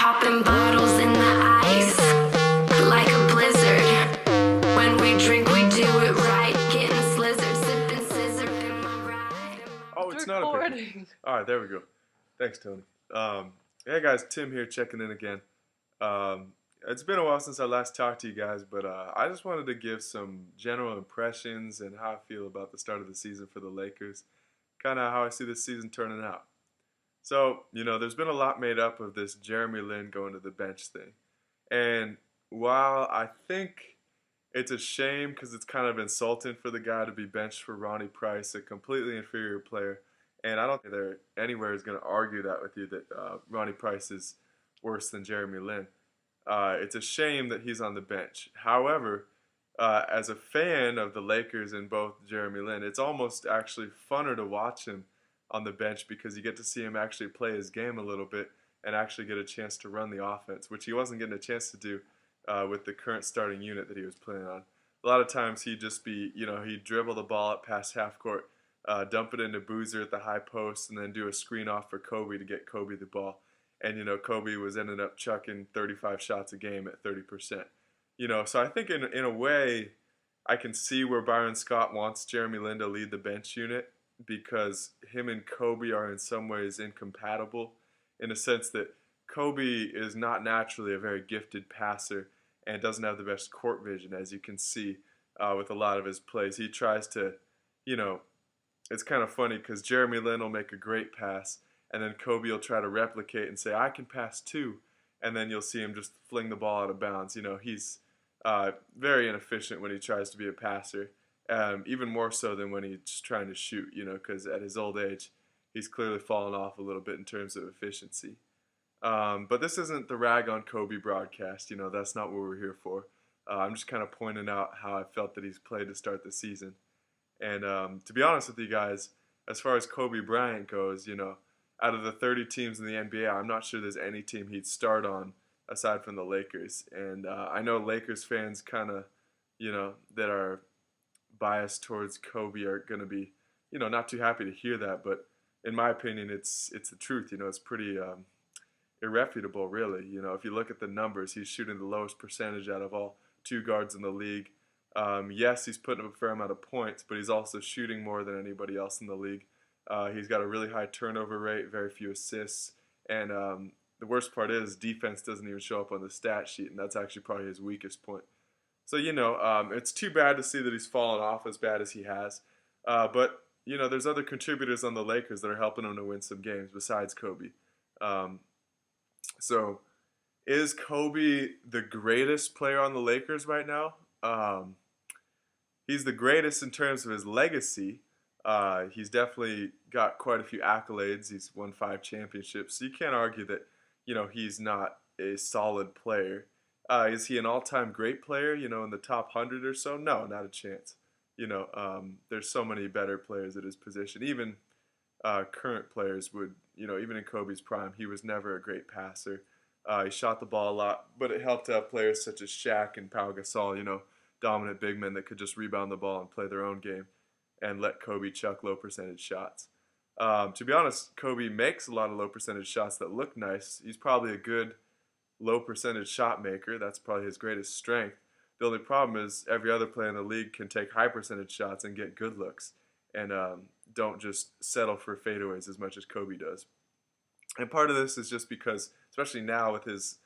popping bottles in the ice like a blizzard. When we drink, we do it right. Getting slizzard, sipping scissor in my ride. Oh, it's not a picture. recording. All right, there we go. Thanks, Tony. Hey guys, Tim here checking in again. It's been a while since I last talked to you guys, but I just wanted to give some general impressions and how I feel about the start of the season for the Lakers, kind of how I see this season turning out. So, there's been a lot made up of this Jeremy Lin going to the bench thing. And while I think it's a shame because it's kind of insulting for the guy to be benched for Ronnie Price, a completely inferior player, and I don't think there anywhere is going to argue that with you that Ronnie Price is worse than Jeremy Lin. It's a shame that he's on the bench. However, as a fan of the Lakers and both Jeremy Lin, it's almost actually funner to watch him on the bench because you get to see him actually play his game a little bit and actually get a chance to run the offense, which he wasn't getting a chance to do with the current starting unit that he was playing on. A lot of times he'd just be, he'd dribble the ball up past half court, dump it into Boozer at the high post, and then do a screen off for Kobe to get Kobe the ball. And, Kobe was ending up chucking 35 shots a game at 30%. So I think in a way I can see where Byron Scott wants Jeremy Lin to lead the bench unit because him and Kobe are in some ways incompatible in a sense that Kobe is not naturally a very gifted passer and doesn't have the best court vision, as you can see with a lot of his plays. He tries to, it's kind of funny because Jeremy Lin will make a great pass and then Kobe will try to replicate and say, I can pass too. And then you'll see him just fling the ball out of bounds. He's very inefficient when he tries to be a passer, even more so than when he's trying to shoot, because at his old age, he's clearly fallen off a little bit in terms of efficiency. But this isn't the rag on Kobe broadcast. That's not what we're here for. I'm just kind of pointing out how I felt that he's played to start the season. And to be honest with you guys, as far as Kobe Bryant goes, out of the 30 teams in the NBA, I'm not sure there's any team he'd start on aside from the Lakers. And I know Lakers fans kind of, that are biased towards Kobe are going to be, not too happy to hear that. But in my opinion, it's the truth. It's pretty irrefutable, really. If you look at the numbers, he's shooting the lowest percentage out of all two guards in the league. Yes, he's putting up a fair amount of points, but he's also shooting more than anybody else in the league. He's got a really high turnover rate, very few assists, and the worst part is defense doesn't even show up on the stat sheet, and that's actually probably his weakest point. So, it's too bad to see that he's fallen off as bad as he has. But, there's other contributors on the Lakers that are helping him to win some games besides Kobe. So, is Kobe the greatest player on the Lakers right now? He's the greatest in terms of his legacy. He's definitely got quite a few accolades. He's won 5 championships. So you can't argue that, he's not a solid player. Is he an all-time great player, in the top 100 or so? No, not a chance. There's so many better players at his position. Even current players would, even in Kobe's prime, he was never a great passer. He shot the ball a lot, but it helped to have players such as Shaq and Pau Gasol, dominant big men that could just rebound the ball and play their own game and let Kobe chuck low percentage shots. To be honest, Kobe makes a lot of low percentage shots that look nice. He's probably a good low percentage shot maker. That's probably his greatest strength. The only problem is every other player in the league can take high percentage shots and get good looks and don't just settle for fadeaways as much as Kobe does. And part of this is just because, especially now with his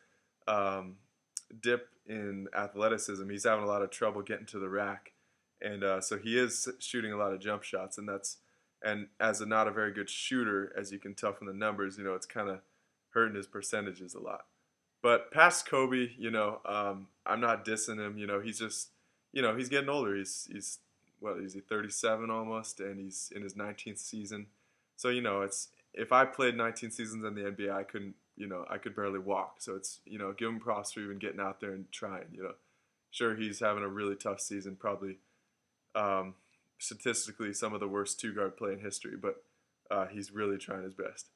dip in athleticism, he's having a lot of trouble getting to the rack. And so he is shooting a lot of jump shots, and as not a very good shooter, as you can tell from the numbers, it's kind of hurting his percentages a lot. But past Kobe, I'm not dissing him. He's just, he's getting older. He's what is he, 37 almost, and he's in his 19th season. So it's if I played 19 seasons in the NBA, I couldn't, I could barely walk. So it's give him props for even getting out there and trying. Sure, he's having a really tough season, probably. Statistically some of the worst two-guard play in history, but he's really trying his best.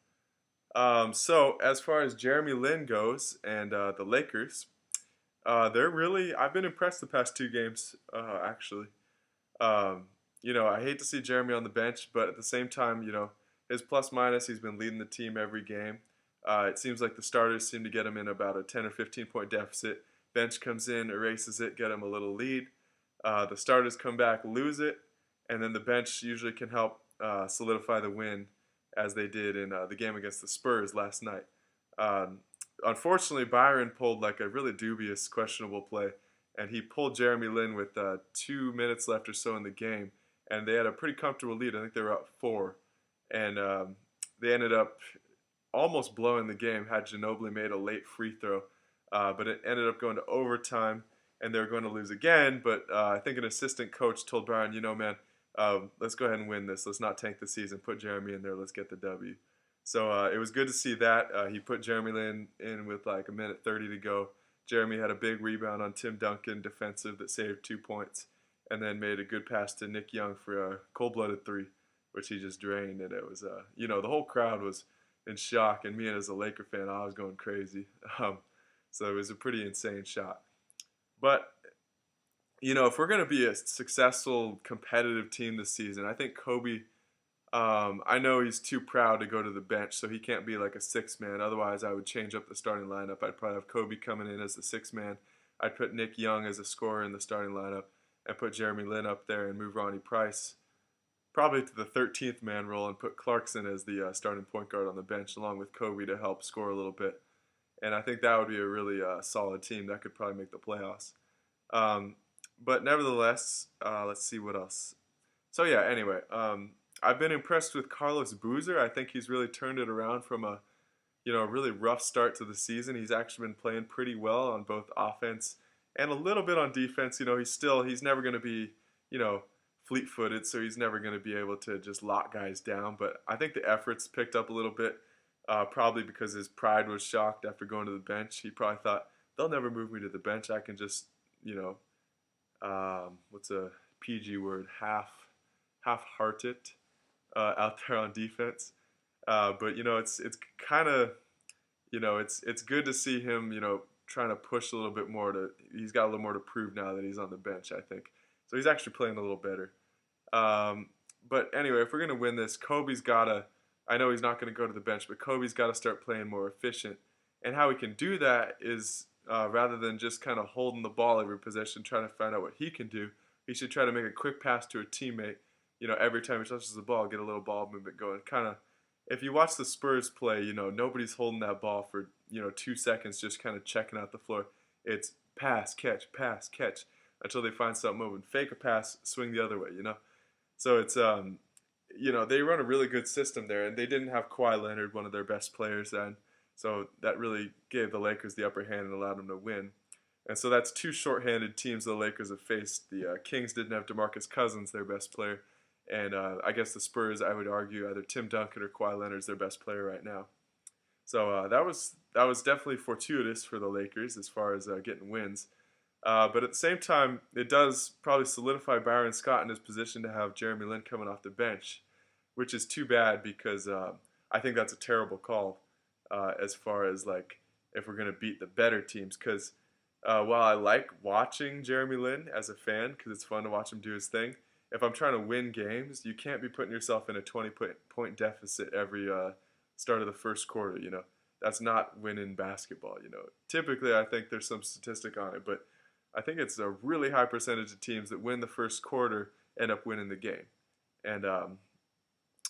So as far as Jeremy Lin goes and the Lakers, I've been impressed the past 2 games, actually. I hate to see Jeremy on the bench, but at the same time, his plus minus, he's been leading the team every game. It seems like the starters seem to get them in about a 10 or 15 point deficit. Bench comes in, erases it, get them a little lead. The starters come back, lose it, and then the bench usually can help solidify the win, as they did in the game against the Spurs last night. Um, Unfortunately, Byron pulled like a really dubious, questionable play, and he pulled Jeremy Lin with 2 minutes left or so in the game, and they had a pretty comfortable lead. I think they were up four, and they ended up almost blowing the game had Ginobili made a late free throw, but it ended up going to overtime, and they were going to lose again. But I think an assistant coach told Byron, man, let's go ahead and win this. Let's not tank the season. Put Jeremy in there. Let's get the W. So it was good to see that. He put Jeremy Lin in with like a minute 30 to go. Jeremy had a big rebound on Tim Duncan, defensive, that saved 2 points, and then made a good pass to Nick Young for a cold-blooded three, which he just drained. And it was, the whole crowd was in shock, and me as a Laker fan, I was going crazy. So it was a pretty insane shot. But if we're going to be a successful, competitive team this season, I think Kobe. I know he's too proud to go to the bench, so he can't be like a six-man. Otherwise, I would change up the starting lineup. I'd probably have Kobe coming in as the six-man. I'd put Nick Young as a scorer in the starting lineup, and put Jeremy Lin up there and move Ronnie Price probably to the 13th man role, and put Clarkson as the starting point guard on the bench, along with Kobe to help score a little bit. And I think that would be a really solid team that could probably make the playoffs. But nevertheless, let's see what else. So yeah, anyway, I've been impressed with Carlos Boozer. I think he's really turned it around from a really rough start to the season. He's actually been playing pretty well on both offense and a little bit on defense. He's never going to be, fleet-footed, so he's never going to be able to just lock guys down. But I think the efforts picked up a little bit, probably because his pride was shocked after going to the bench. He probably thought, they'll never move me to the bench. I can just, what's a PG word, half-hearted out there on defense. But it's kind of, it's good to see him, trying to push a little bit more. He's got a little more to prove now that he's on the bench, I think. So he's actually playing a little better. But anyway, if we're gonna win this, Kobe's gotta. I know he's not gonna go to the bench, but Kobe's got to start playing more efficient. And how he can do that is rather than just kind of holding the ball every possession, trying to find out what he can do. He should try to make a quick pass to a teammate. Every time he touches the ball, get a little ball movement going. Kind of, if you watch the Spurs play, nobody's holding that ball for 2 seconds, just kind of checking out the floor. It's pass, catch, until they find something moving. Fake a pass, swing the other way. So it's they run a really good system there, and they didn't have Kawhi Leonard, one of their best players then. So that really gave the Lakers the upper hand and allowed them to win. And so that's two shorthanded teams the Lakers have faced. The Kings didn't have DeMarcus Cousins, their best player. And I guess the Spurs, I would argue, either Tim Duncan or Kawhi Leonard's their best player right now. So that was definitely fortuitous for the Lakers as far as getting wins. But at the same time, it does probably solidify Byron Scott in his position to have Jeremy Lin coming off the bench, which is too bad because I think that's a terrible call as far as like if we're going to beat the better teams. Because while I like watching Jeremy Lin as a fan because it's fun to watch him do his thing, if I'm trying to win games, you can't be putting yourself in a 20-point deficit every start of the first quarter. That's not winning basketball. Typically, I think there's some statistic on it, but I think it's a really high percentage of teams that win the first quarter end up winning the game. And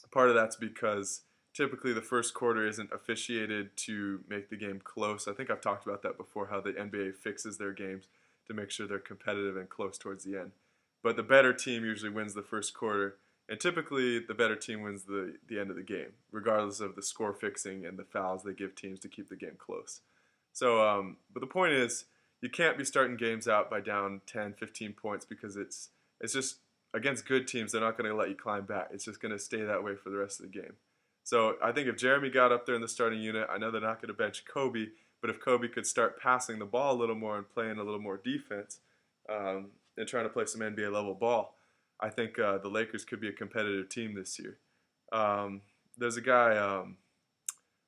part of that's because typically the first quarter isn't officiated to make the game close. I think I've talked about that before, how the NBA fixes their games to make sure they're competitive and close towards the end. But the better team usually wins the first quarter, and typically the better team wins the end of the game, regardless of the score fixing and the fouls they give teams to keep the game close. So, but the point is, you can't be starting games out by down 10, 15 points because it's just against good teams, they're not going to let you climb back. It's just going to stay that way for the rest of the game. So I think if Jeremy got up there in the starting unit, I know they're not going to bench Kobe, but if Kobe could start passing the ball a little more and playing a little more defense, and trying to play some NBA level ball, I think the Lakers could be a competitive team this year. There's a guy, I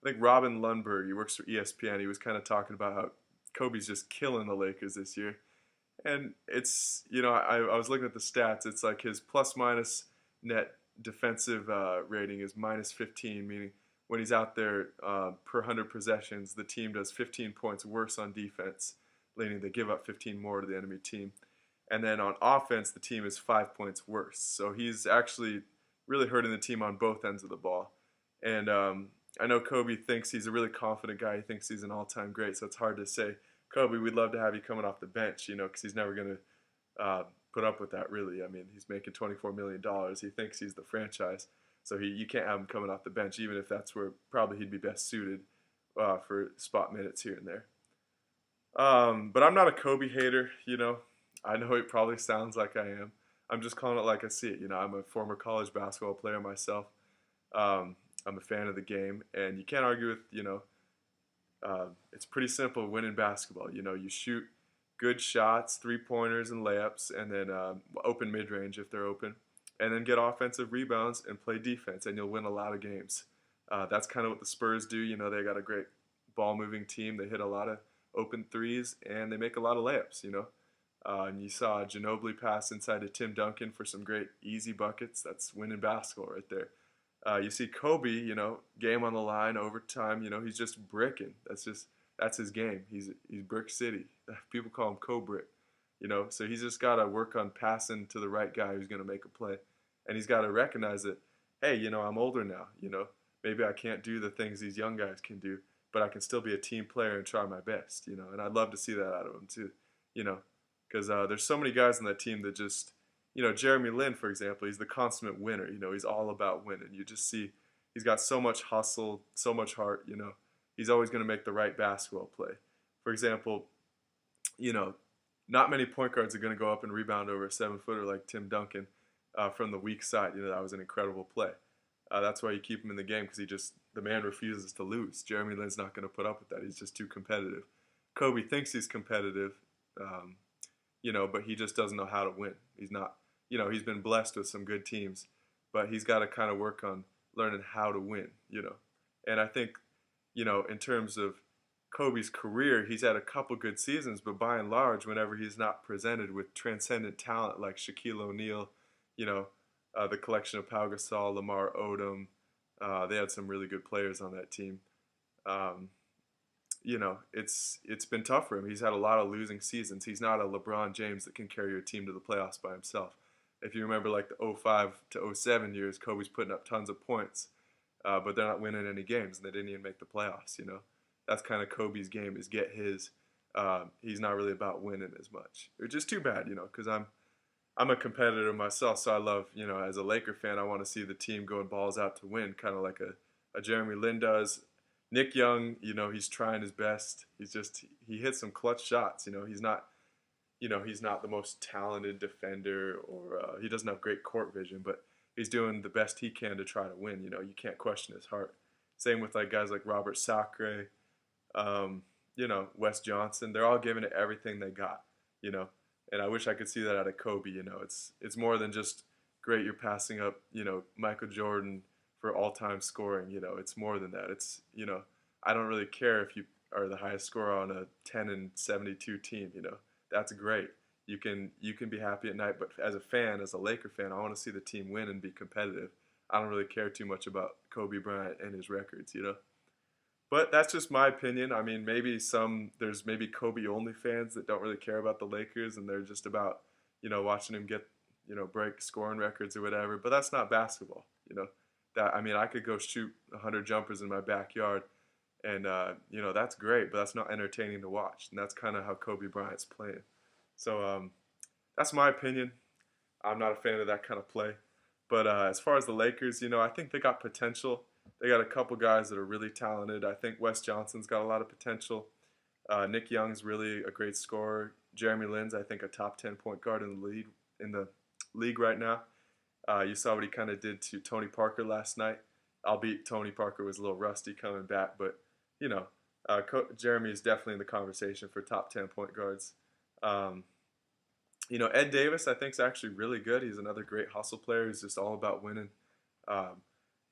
think Robin Lundberg, he works for ESPN. He was kind of talking about how Kobe's just killing the Lakers this year. And it's, I was looking at the stats. It's like his plus-minus net defensive rating is -15, meaning when he's out there per 100 possessions, the team does 15 points worse on defense, meaning they give up 15 more to the enemy team. And then on offense, the team is 5 points worse. So he's actually really hurting the team on both ends of the ball. And I know Kobe thinks he's a really confident guy. He thinks he's an all-time great, so it's hard to say, Kobe, we'd love to have you coming off the bench, because he's never going to put up with that, really. I mean, he's making $24 million. He thinks he's the franchise, so you can't have him coming off the bench, even if that's where probably he'd be best suited for spot minutes here and there. But I'm not a Kobe hater, I know it probably sounds like I am. I'm just calling it like I see it. I'm a former college basketball player myself. I'm a fan of the game, and you can't argue with, it's pretty simple winning basketball. You shoot good shots, three-pointers and layups, and then open mid-range if they're open, and then get offensive rebounds and play defense, and you'll win a lot of games. That's kind of what the Spurs do. They got a great ball-moving team. They hit a lot of open threes, and they make a lot of layups, and you saw Ginobili pass inside to Tim Duncan for some great easy buckets. That's winning basketball right there. You see Kobe, game on the line, overtime, he's just bricking. That's his game. He's Brick City. People call him Co-Brick, So he's just got to work on passing to the right guy who's going to make a play. And he's got to recognize that, hey, I'm older now, Maybe I can't do the things these young guys can do, but I can still be a team player and try my best, And I'd love to see that out of him too, Because there's so many guys on that team that just, Jeremy Lin, for example, he's the consummate winner. He's all about winning. You just see he's got so much hustle, so much heart, He's always going to make the right basketball play. For example, not many point guards are going to go up and rebound over a 7-footer like Tim Duncan from the weak side. That was an incredible play. That's why you keep him in the game, because the man refuses to lose. Jeremy Lin's not going to put up with that. He's just too competitive. Kobe thinks he's competitive, but he just doesn't know how to win. He's not, he's been blessed with some good teams, but he's got to kind of work on learning how to win, And I think, in terms of Kobe's career, he's had a couple good seasons, but by and large, whenever he's not presented with transcendent talent like Shaquille O'Neal, the collection of Pau Gasol, Lamar Odom, they had some really good players on that team. It's been tough for him. He's had a lot of losing seasons. He's not a LeBron James that can carry a team to the playoffs by himself. If you remember, like the 05 to 07 years, Kobe's putting up tons of points, but they're not winning any games, and they didn't even make the playoffs. That's kind of Kobe's game, is get his. He's not really about winning as much, which is too bad, because I'm a competitor myself, so I love, as a Laker fan, I want to see the team going balls out to win, kind of like a Jeremy Lin does. Nick Young, he's trying his best. He hits some clutch shots. He's not the most talented defender, or he doesn't have great court vision, but he's doing the best he can to try to win. You can't question his heart. Same with guys like Robert Sacre, Wes Johnson. They're all giving it everything they got, And I wish I could see that out of Kobe. It's more than just great. You're passing up, Michael Jordan for all-time scoring. It's more than that. It's, I don't really care if you are the highest scorer on a 10-72 team. That's great. You can be happy at night, but as a fan, as a Laker fan, I want to see the team win and be competitive. I don't really care too much about Kobe Bryant and his records, But that's just my opinion. I mean, there's Kobe only fans that don't really care about the Lakers, and they're just about, watching him get, break scoring records or whatever. But that's not basketball, I could go shoot 100 jumpers in my backyard, and that's great, but that's not entertaining to watch. And that's kind of how Kobe Bryant's playing. So that's my opinion. I'm not a fan of that kind of play. But as far as the Lakers, I think they got potential. They got a couple guys that are really talented. I think Wes Johnson's got a lot of potential. Nick Young's really a great scorer. Jeremy Lin's, I think, a top 10 point guard in the league right now. You saw what he kind of did to Tony Parker last night. Albeit Tony Parker was a little rusty coming back, but Jeremy is definitely in the conversation for top 10 point guards. Ed Davis, I think, is actually really good. He's another great hustle player. He's just all about winning.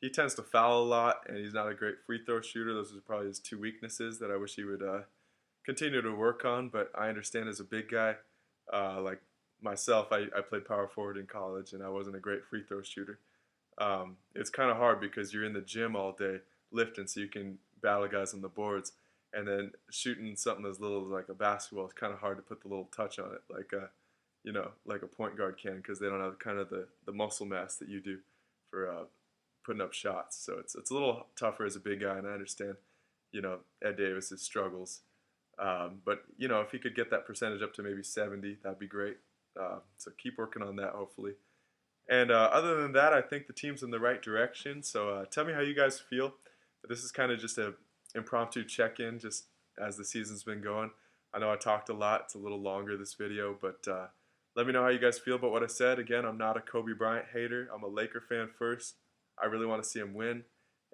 He tends to foul a lot, and he's not a great free throw shooter. Those are probably his two weaknesses that I wish he would continue to work on. But I understand as a big guy, like myself, I played power forward in college, and I wasn't a great free throw shooter. It's kind of hard because you're in the gym all day lifting, so you can battle guys on the boards. And then shooting something as little as like a basketball is kind of hard to put the little touch on it, like a point guard can, because they don't have kind of the muscle mass that you do for putting up shots. So it's a little tougher as a big guy, and I understand, Ed Davis's struggles. But if he could get that percentage up to maybe 70, that'd be great. So keep working on that, hopefully. And other than that, I think the team's in the right direction. So tell me how you guys feel. This is kind of just a impromptu check-in, just as the season's been going. I know I talked a lot. It's a little longer, this video, but let me know how you guys feel about what I said. Again, I'm not a Kobe Bryant hater. I'm a Laker fan first. I really want to see him win.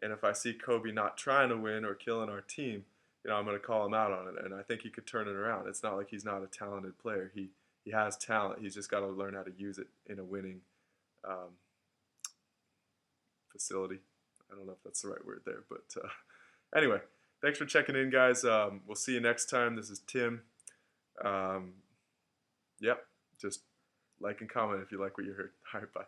And if I see Kobe not trying to win or killing our team, I'm going to call him out on it. And I think he could turn it around. It's not like he's not a talented player. He has talent. He's just got to learn how to use it in a winning facility. I don't know if that's the right word there, but anyway, thanks for checking in, guys. We'll see you next time. This is Tim. Yep, just like and comment if you like what you heard. All right, bye.